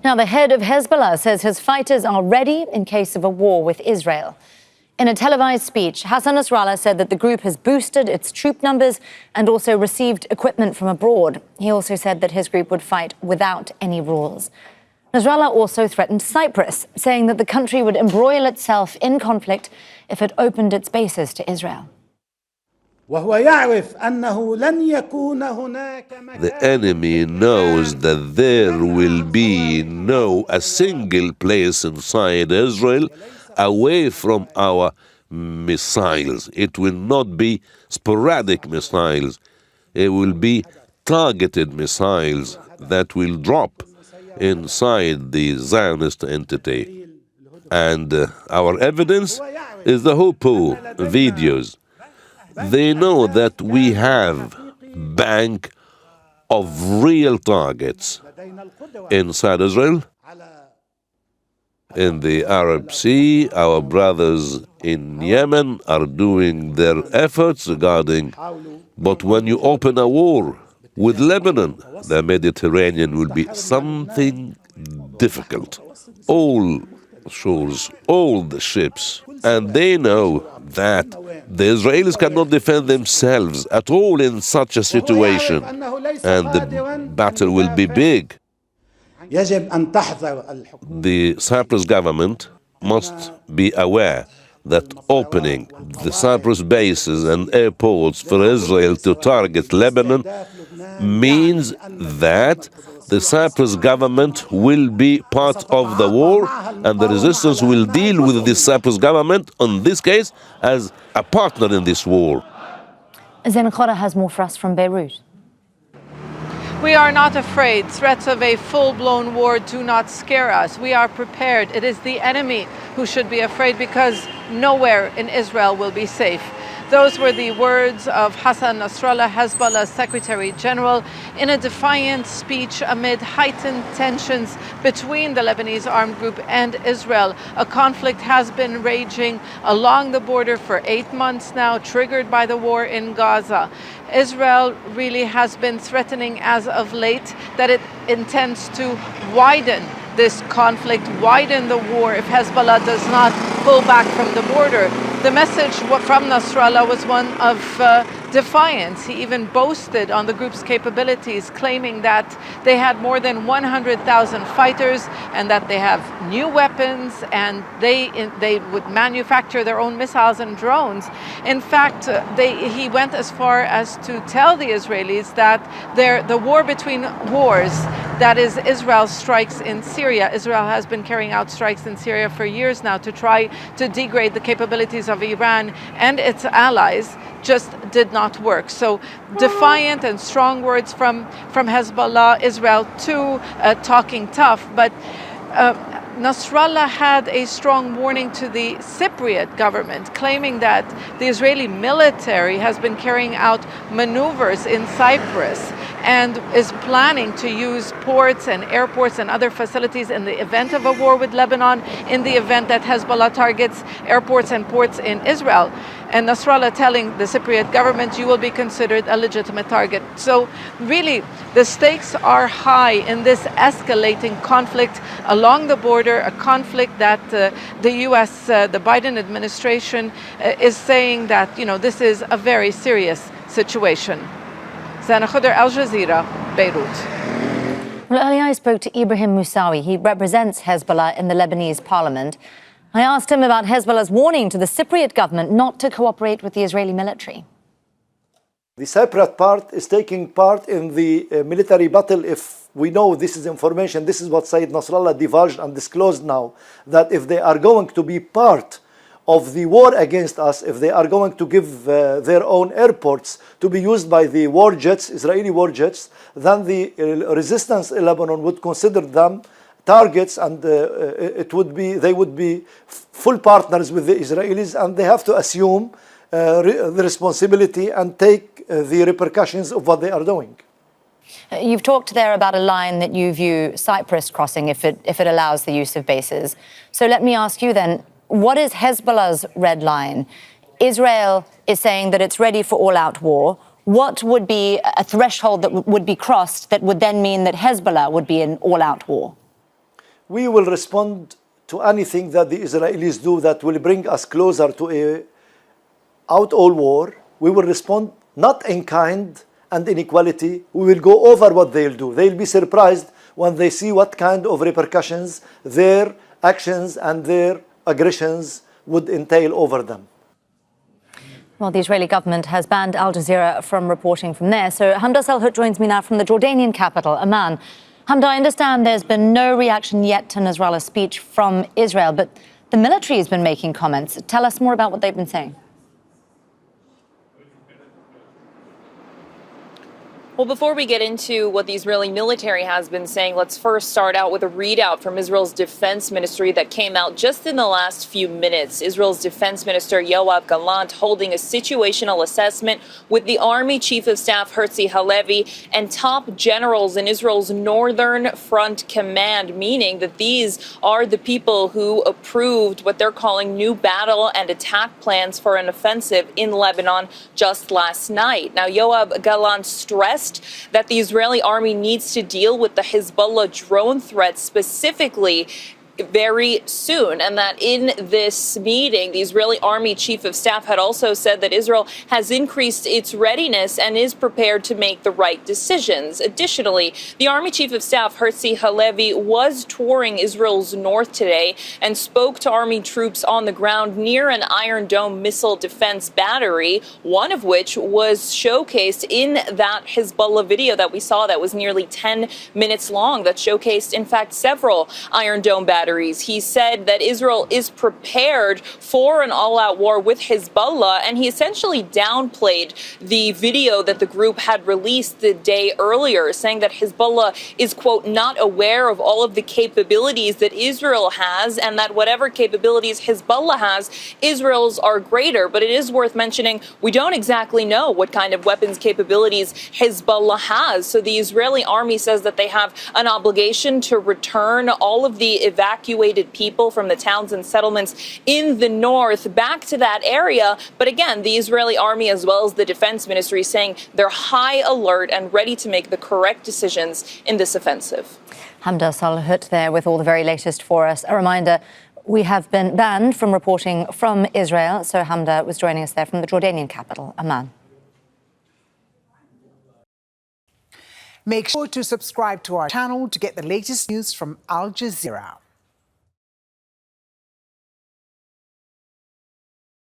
Now, the head of Hezbollah says his fighters are ready in case of a war with Israel. In a televised speech, Hassan Nasrallah said that the group has boosted its troop numbers and also received equipment from abroad. He also said that his group would fight without any rules. Nasrallah also threatened Cyprus, saying that the country would embroil itself in conflict if it opened its bases to Israel. The enemy knows that there will be a single place inside Israel away from our missiles. It will not be sporadic missiles. It will be targeted missiles that will drop inside the Zionist entity. And our evidence is the Hopo videos. They know that we have bank of real targets inside Israel, in the Arab Sea. Our brothers in Yemen are doing their efforts regarding, but when you open a war with Lebanon, the Mediterranean will be something difficult. All shores, all the ships, and they know that the Israelis cannot defend themselves at all in such a situation, and the battle will be big. The Cyprus government must be aware that opening the Cyprus bases and airports for Israel to target Lebanon means that the Cyprus government will be part of the war, and the resistance will deal with the Cyprus government, in this case, as a partner in this war. Zeina Khodr has more for us from Beirut. We are not afraid. Threats of a full-blown war do not scare us. We are prepared. It is the enemy who should be afraid, because nowhere in Israel will be safe. Those were the words of Hassan Nasrallah, Hezbollah's Secretary General, in a defiant speech amid heightened tensions between the Lebanese armed group and Israel. A conflict has been raging along the border for 8 months now, triggered by the war in Gaza. Israel really has been threatening as of late that it intends to widen this conflict, widen the war, if Hezbollah does not pull back from the border. The message from Nasrallah was one of defiance. He even boasted on the group's capabilities, claiming that they had more than 100,000 fighters and that they have new weapons, and they would manufacture their own missiles and drones. In fact, he went as far as to tell the Israelis that the war between wars, that is Israel's strikes in Syria. Israel has been carrying out strikes in Syria for years now to try to degrade the capabilities of Iran and its allies, just did not work. So defiant and strong words from Hezbollah, Israel too, talking tough. But Nasrallah had a strong warning to the Cypriot government, claiming that the Israeli military has been carrying out maneuvers in Cyprus and is planning to use ports and airports and other facilities in the event of a war with Lebanon, in the event that Hezbollah targets airports and ports in Israel. And Nasrallah telling the Cypriot government, you will be considered a legitimate target. So really, the stakes are high in this escalating conflict along the border, a conflict that the U.S., the Biden administration is saying that, this is a very serious situation. Zeina Khodr, Al Jazeera, Beirut. Well, earlier I spoke to Ibrahim Moussawi. He represents Hezbollah in the Lebanese Parliament. I asked him about Hezbollah's warning to the Cypriot government not to cooperate with the Israeli military. The Cypriot part is taking part in the military battle. If we know this is information, this is what Sayyid Nasrallah divulged and disclosed now, that if they are going to be part of the war against us, if they are going to give their own airports to be used by the war jets, Israeli war jets, then the resistance in Lebanon would consider them targets, and they would be full partners with the Israelis, and they have to assume the responsibility and take the repercussions of what they are doing. You've talked there about a line that you view Cyprus crossing if it allows the use of bases. So let me ask you then, what is Hezbollah's red line? Israel is saying that it's ready for all-out war. What would be a threshold that would be crossed that would then mean that Hezbollah would be in all-out war? we will respond to anything that the Israelis do that will bring us closer to a out-all war. We will respond not in kind and inequality. We will go over what they'll do. They'll be surprised when they see what kind of repercussions their actions and their aggressions would entail over them. Well, the Israeli government has banned Al Jazeera from reporting from there. So Hamdah Salhut joins me now from the Jordanian capital, Amman. Hamdah, I understand there's been no reaction yet to Nasrallah's speech from Israel, but the military has been making comments. Tell us more about what they've been saying. Well, before we get into what the Israeli military has been saying, let's first start out with a readout from Israel's defense ministry that came out just in the last few minutes. Israel's defense minister Yoav Gallant holding a situational assessment with the Army Chief of Staff Herzi Halevi and top generals in Israel's Northern Front Command, meaning that these are the people who approved what they're calling new battle and attack plans for an offensive in Lebanon just last night. Now, Yoav Gallant stressed that the Israeli army needs to deal with the Hezbollah drone threat specifically very soon, and that in this meeting, the Israeli Army Chief of Staff had also said that Israel has increased its readiness and is prepared to make the right decisions. Additionally, the Army Chief of Staff Herzi Halevi was touring Israel's north today and spoke to Army troops on the ground near an Iron Dome missile defense battery, one of which was showcased in that Hezbollah video that we saw that was nearly 10 minutes long, that showcased, in fact, several Iron Dome batteries. He said that Israel is prepared for an all-out war with Hezbollah, and he essentially downplayed the video that the group had released the day earlier, saying that Hezbollah is, quote, not aware of all of the capabilities that Israel has, and that whatever capabilities Hezbollah has, Israel's are greater. But it is worth mentioning, we don't exactly know what kind of weapons capabilities Hezbollah has. So the Israeli army says that they have an obligation to return all of the evacuated people from the towns and settlements in the north back to that area. But again, the Israeli army, as well as the defense ministry, saying they're high alert and ready to make the correct decisions in this offensive. Hamdah Salhut there with all the very latest for us. A reminder, we have been banned from reporting from Israel. So Hamdah was joining us there from the Jordanian capital, Amman. Make sure to subscribe to our channel to get the latest news from Al Jazeera.